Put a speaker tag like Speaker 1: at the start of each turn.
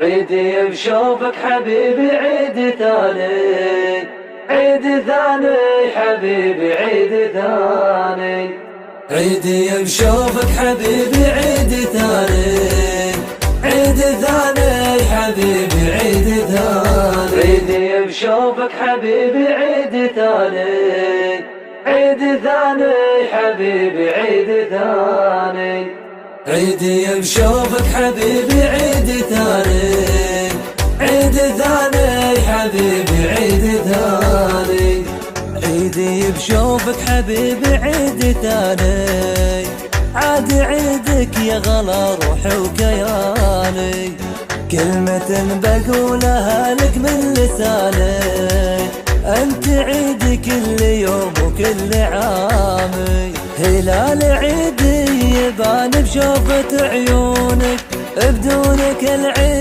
Speaker 1: عيدي بشوفك حبيبي عيد ثاني، عيد ثاني حبيبي عيد ثاني. عيدي بشوفك حبيبي عيد ثاني، عيد ثاني حبيبي عيد ثاني. عيدي بشوفك حبيبي عيد ثاني، عيد ثاني حبيبي عيد ثاني. عيدي بشوفك حبيبي عيد ثاني، عيد ثاني حبيبي عيد ثاني. عيدي بشوفك حبيبي عيد ثاني، عاد عيدك يا غلا روحي وكياني. كلمة بقولها لك من لساني، انت عيدي كل يوم وكل عامي. هلال عيدي يبان بشوفة عيونك، بدونك العيد